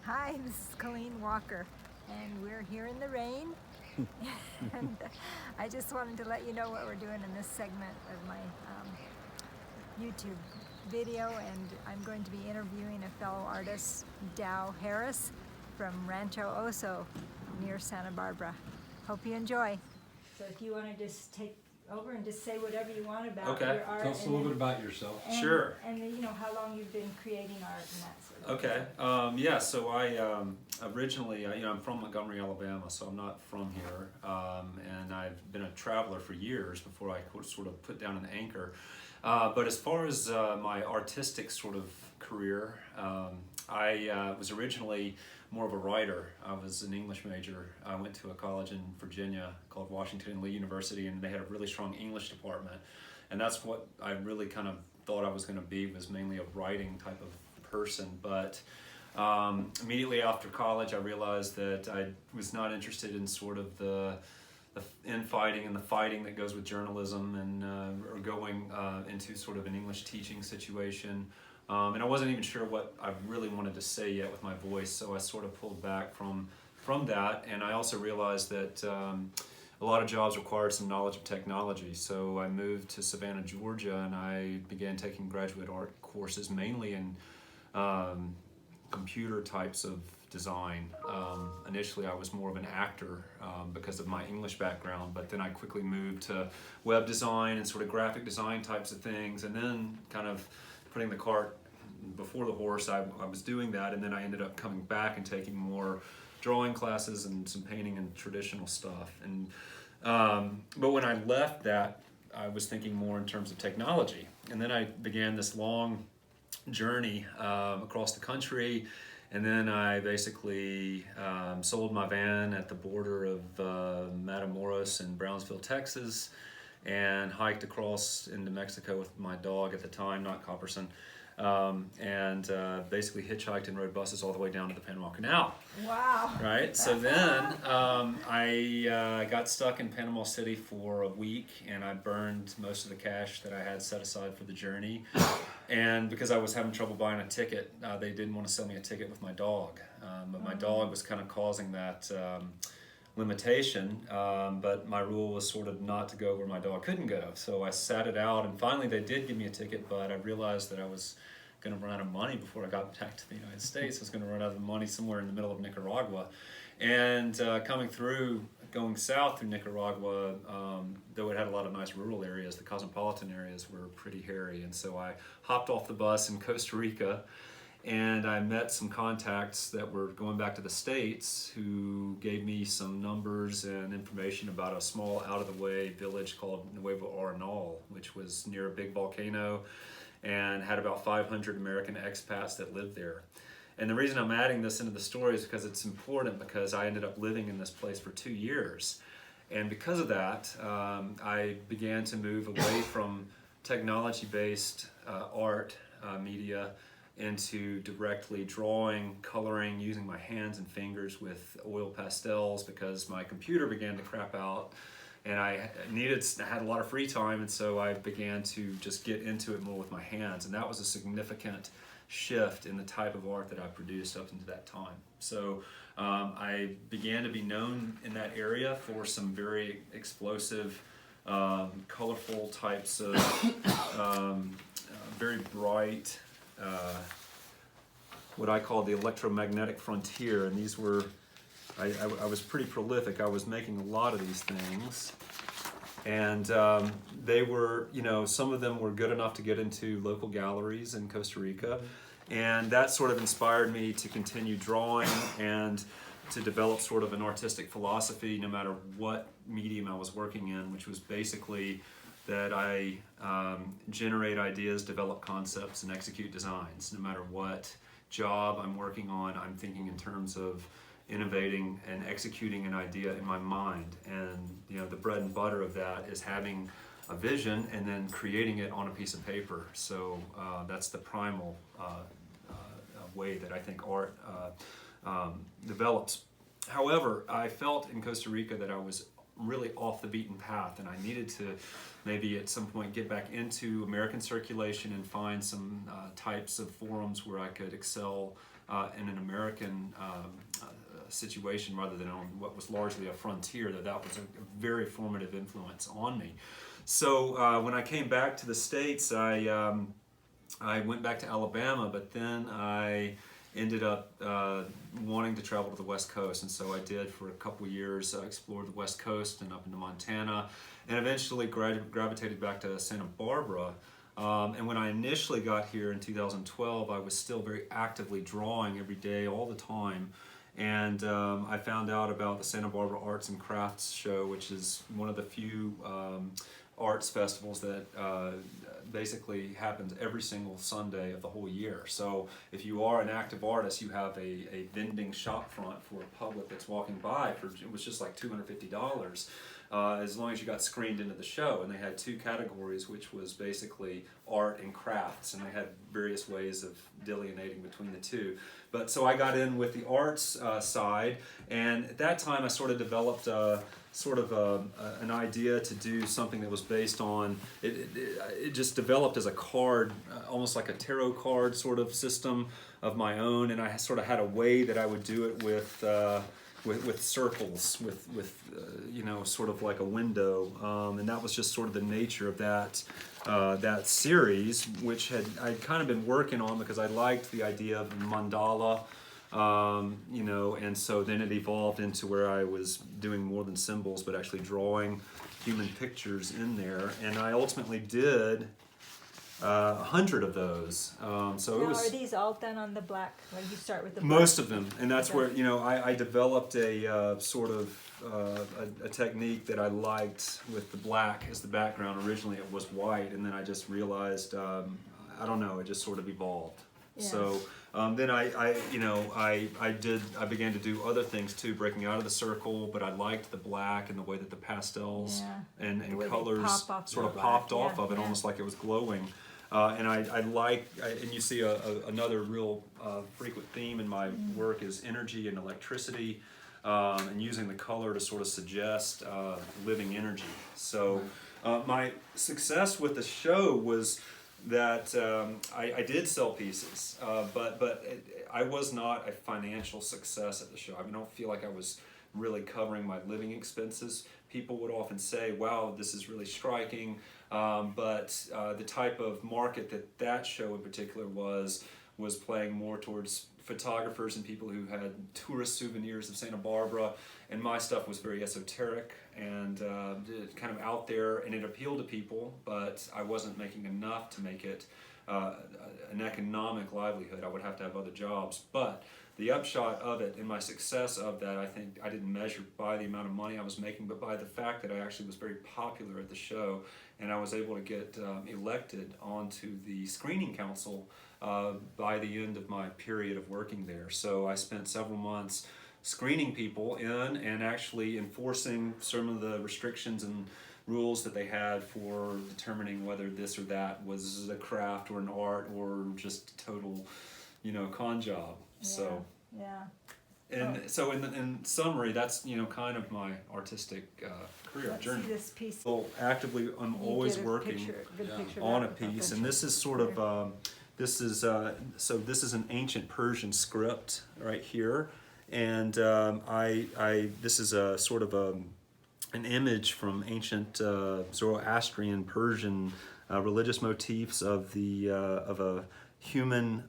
Hi, this is Colleen Walker, and we're here in the rain. And I just wanted to let you know what we're doing in this segment of my YouTube video, and I'm going to be interviewing a fellow artist, Dow Harris, from Rancho Oso near Santa Barbara. Hope you enjoy. So if you want to just take over and just say whatever you want about your art. Tell us a little bit about yourself. Sure. And you know, how long you've been creating art and that sort of Okay. Yeah. So I originally, I'm from Montgomery, Alabama, so I'm not from here, and I've been a traveler for years before I sort of put down an anchor. But as far as my artistic sort of career, I was originally more of a writer. I was an English major. I went to a college in Virginia called Washington and Lee University, and they had a really strong English department. And that's what I really kind of thought I was going to be, was mainly a writing type of person. But immediately after college, I realized that I was not interested in sort of the infighting and the fighting that goes with journalism, and or going into sort of an English teaching situation. And I wasn't even sure what I really wanted to say yet with my voice, so I sort of pulled back from that. And I also realized that a lot of jobs required some knowledge of technology, so I moved to Savannah, Georgia, and I began taking graduate art courses, mainly in computer types of design. Initially I was more of an actor because of my English background, but then I quickly moved to web design and sort of graphic design types of things, and then kind of putting the cart before the horse. I was doing that, and then I ended up coming back and taking more drawing classes and some painting and traditional stuff. And but when I left that, I was thinking more in terms of technology, and then I began this long journey across the country. And then I basically sold my van at the border of Matamoros and Brownsville, Texas, and hiked across into Mexico with my dog at the time, not Copperson, and basically hitchhiked and rode buses all the way down to the Panama Canal. Wow. Right? So then I got stuck in Panama City for a week, and I burned most of the cash that I had set aside for the journey. And because I was having trouble buying a ticket, they didn't want to sell me a ticket with my dog. But my dog was kind of causing that limitation, but my rule was sort of not to go where my dog couldn't go. So I sat it out, and finally they did give me a ticket, but I realized that I was going to run out of money before I got back to the United States. I was going to run out of money somewhere in the middle of Nicaragua. And going south through Nicaragua, though it had a lot of nice rural areas, the cosmopolitan areas were pretty hairy. And so I hopped off the bus in Costa Rica, and I met some contacts that were going back to the States who gave me some numbers and information about a small out-of-the-way village called Nuevo Arenal, which was near a big volcano and had about 500 American expats that lived there. And the reason I'm adding this into the story is because it's important, because I ended up living in this place for 2 years. And because of that, I began to move away from technology-based art media into directly drawing, coloring, using my hands and fingers with oil pastels, because my computer began to crap out and I had a lot of free time, and so I began to just get into it more with my hands. And that was a significant shift in the type of art that I produced up into that time. So I began to be known in that area for some very explosive, colorful types of very bright, what I call the electromagnetic frontier. And these were, I was pretty prolific. I was making a lot of these things, and they were, some of them were good enough to get into local galleries in Costa Rica, and that sort of inspired me to continue drawing and to develop sort of an artistic philosophy no matter what medium I was working in, which was basically that I generate ideas, develop concepts, and execute designs. No matter what job I'm working on, I'm thinking in terms of innovating and executing an idea in my mind. And the bread and butter of that is having a vision and then creating it on a piece of paper. So that's the primal way that I think art develops. However, I felt in Costa Rica that I was really off the beaten path, and I needed to maybe at some point get back into American circulation and find some types of forums where I could excel in an American situation rather than on what was largely a frontier, that was a very formative influence on me. So when I came back to the States, I went back to Alabama, but then I ended up wanting to travel to the West Coast, and so I did for a couple years. I explored the West Coast and up into Montana, and eventually gravitated back to Santa Barbara. And when I initially got here in 2012, I was still very actively drawing every day, all the time. And I found out about the Santa Barbara Arts and Crafts Show, which is one of the few arts festivals that basically happens every single Sunday of the whole year. So if you are an active artist, you have a vending shop front for a public that's walking by for, it was just like $250. As long as you got screened into the show. And they had two categories, which was basically art and crafts, and they had various ways of delineating between the two. But so I got in with the arts side, and at that time I sort of developed an idea to do something that was based on, it just developed as a card, almost like a tarot card sort of system of my own, and I sort of had a way that I would do it with circles, with you know, sort of like a window, and that was just sort of the nature of that series, which I'd kind of been working on because I liked the idea of mandala, you know, and so then it evolved into where I was doing more than symbols, but actually drawing human pictures in there, and I ultimately did 100 of those. So now, it was. Are these all done on the black? When you start with the Most black? of them, and that's where, you know, I developed a sort of a technique that I liked with the black as the background. Originally it was white, and then I just realized, I don't know, it just sort of evolved. Yeah. So then I began to do other things too, breaking out of the circle, but I liked the black and the way that the pastels and colors sort of popped off of it, almost like it was glowing. And and you see another real frequent theme in my work is energy and electricity, and using the color to sort of suggest living energy. So my success with the show was that I did sell pieces, but I was not a financial success at the show. I mean, I don't feel like I was really covering my living expenses. People would often say, wow, this is really striking, but the type of market that show in particular was playing more towards photographers and people who had tourist souvenirs of Santa Barbara, and my stuff was very esoteric and kind of out there, and it appealed to people, but I wasn't making enough to make it an economic livelihood. I would have to have other jobs. But the upshot of it and my success of that, I think I didn't measure by the amount of money I was making, but by the fact that I actually was very popular at the show, and I was able to get elected onto the screening council by the end of my period of working there. So I spent several months screening people in and actually enforcing some of the restrictions and rules that they had for determining whether this or that was a craft or an art or just a total, you know, con job. Yeah. So yeah. and so in summary, that's, you know, kind of my artistic career Let's journey. see this piece. So actively, I'm You always did a working good picture on a of that piece, picture. and this is sort of this is an ancient Persian script right here, and this is a sort of an image from ancient Zoroastrian Persian religious motifs of a human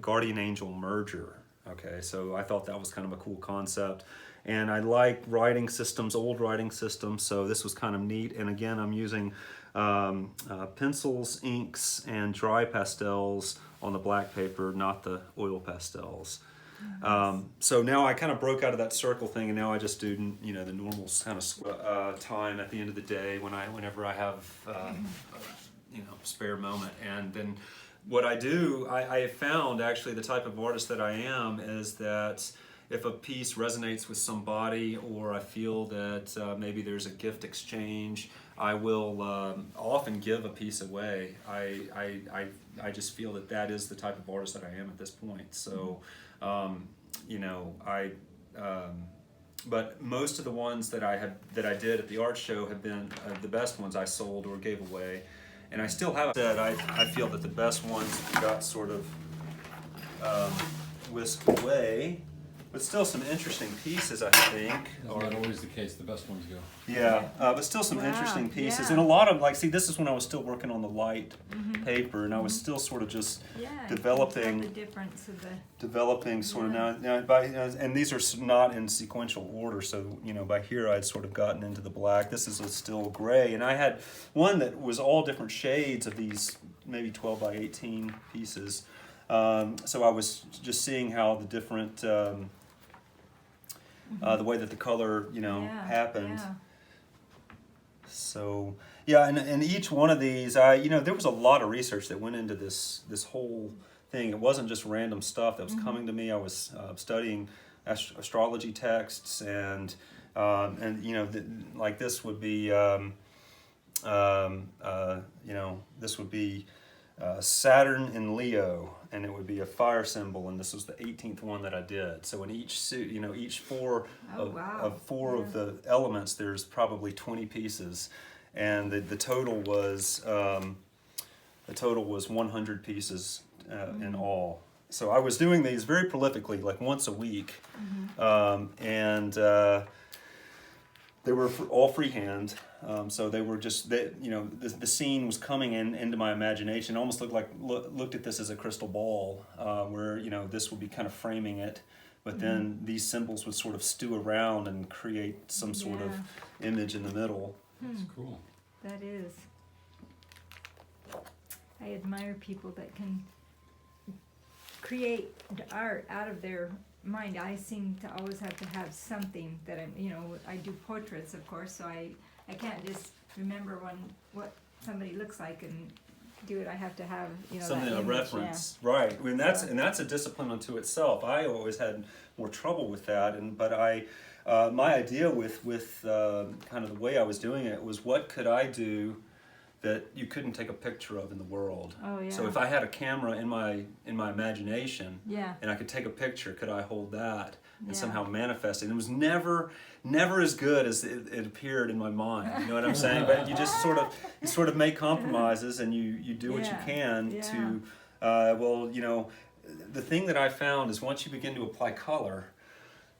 guardian angel merger. Okay, so I thought that was kind of a cool concept, and I like writing systems, old writing systems, so this was kind of neat. And again, I'm using pencils, inks, and dry pastels on the black paper, not the oil pastels. So now I kind of broke out of that circle thing, and now I just do, you know, the normal kind of time at the end of the day whenever I have you know, spare moment. And then what I do, I have found actually the type of artist that I am is that if a piece resonates with somebody, or I feel that maybe there's a gift exchange, I will often give a piece away. I just feel that is the type of artist that I am at this point. So, you know, but most of the ones that I did at the art show have been the best ones I sold or gave away, and I still have said I feel that the best ones got sort of whisked away. But still some interesting pieces, I think. That's not always the case. The best ones go. Yeah, but still some Wow, interesting pieces. yeah. And a lot of, like, see, this is when I was still working on the light paper, and I was still sort of just Yeah, developing, the difference of the. developing sort of Yeah. and these are not in sequential order, so, you know, by here I'd sort of gotten into the black. This is a still gray, and I had one that was all different shades of these maybe 12 by 18 pieces. So I was just seeing how the different, the way that the color, you know, Yeah, happened. yeah. So yeah, and each one of these, you know, there was a lot of research that went into this whole thing. It wasn't just random stuff that was coming to me. I was studying astrology texts, and you know, like this would be, you know, this would be Saturn in Leo, and it would be a fire symbol, and this was the 18th one that I did. So in each suit, you know, each four Oh, of, wow. of four Yeah. of the elements, there's probably 20 pieces, and the total was 100 pieces in all. So I was doing these very prolifically, like once a week, and they were all freehand. So they were just, you know, the scene was coming into my imagination. It almost looked at this as a crystal ball, where, you know, this would be kind of framing it, but then these symbols would sort of stew around and create some sort of image in the middle. That's cool. That is. I admire people that can create the art out of their mind. I seem to always have to have something that I'm, you know, I do portraits, of course, so I can't just remember what somebody looks like and do it. I have to have, you know, Something, that a image, reference, right? I mean, and that's a discipline unto itself. I always had more trouble with that, but my idea with kind of the way I was doing it was, what could I do that you couldn't take a picture of in the world? Oh, yeah. So if I had a camera in my imagination, Yeah. and I could take a picture, could I hold that and Yeah. somehow manifest it? And it was never as good as it appeared in my mind. You know what I'm saying? But you just sort of make compromises, and you do what you Yeah. can Yeah. to, well, you know, the thing that I found is, once you begin to apply color,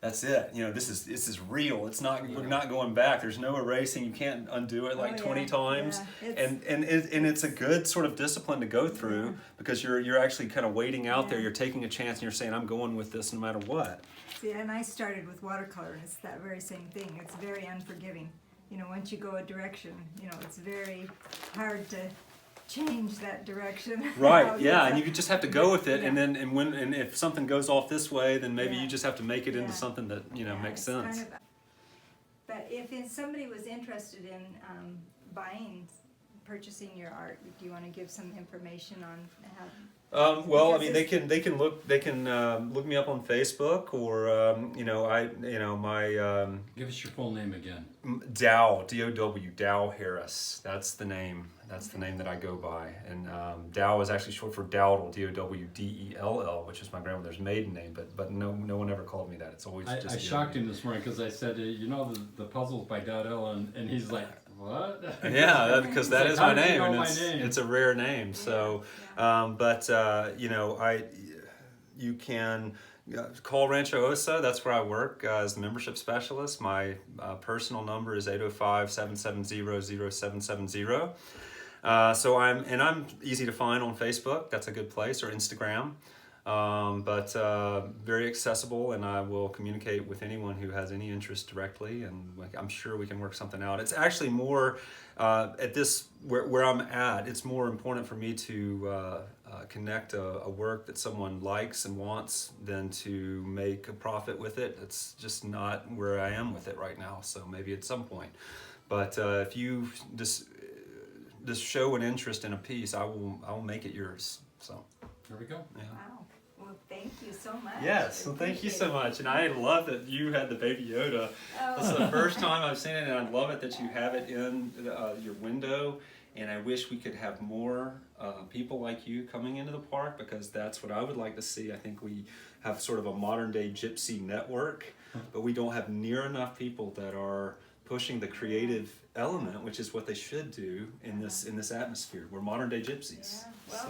that's it. You know, this is real. It's not. We're not going back. There's no erasing. You can't undo it like 20 times. Yeah. And it's a good sort of discipline to go through, because you're actually kind of waiting out there. Yeah. You're taking a chance, and you're saying, I'm going with this no matter what. See, and I started with watercolor, and it's that very same thing. It's very unforgiving. You know, once you go a direction, you know, it's very hard to change that direction. Right. Yeah. And you just have to go with it. Yeah. And if something goes off this way, then maybe Yeah. you just have to make it into Yeah. something that, you know, Yeah, makes it's sense. kind of- but if somebody was interested in purchasing your art, do you want to give some information on how? Well, I Because mean, it's- they can look me up on Facebook, or you know, my Give us your full name again. Dow, D-O-W, Dow Harris. That's the name. That's the name that I go by. And Dow is actually short for Dowdle, D-O-W-D-E-L-L, which is my grandmother's maiden name. But no one ever called me that. It's always I just. shocked him this morning because I said, you know, the puzzles by Dowdell, and he's like, what? Yeah, because that It's is like, my how did you name, know and my name? it's a rare name. So, but you know, you can call Rancho Osa. That's where I work as the membership specialist. My personal number is 805-770-0770. So I'm easy to find on Facebook. That's a good place, or Instagram. But very accessible, and I will communicate with anyone who has any interest directly, and I'm sure we can work something out. It's actually more at this where I'm at. It's more important for me to connect a work that someone likes and wants than to make a profit with it. It's just not where I am with it right now. So maybe at some point, but if you just show an interest in a piece, I will make it yours. So There we go. yeah. Wow. Well, thank you so much. Yes, well, thank you so much. And I love that you had the Baby Yoda. This is the first time I've seen it, and I love it that you have it in your window. And I wish we could have more people like you coming into the park, because that's what I would like to see. I think we have sort of a modern day gypsy network, but we don't have near enough people that are pushing the creative element, which is what they should do in this atmosphere. We're modern day gypsies. Yeah. Well, So.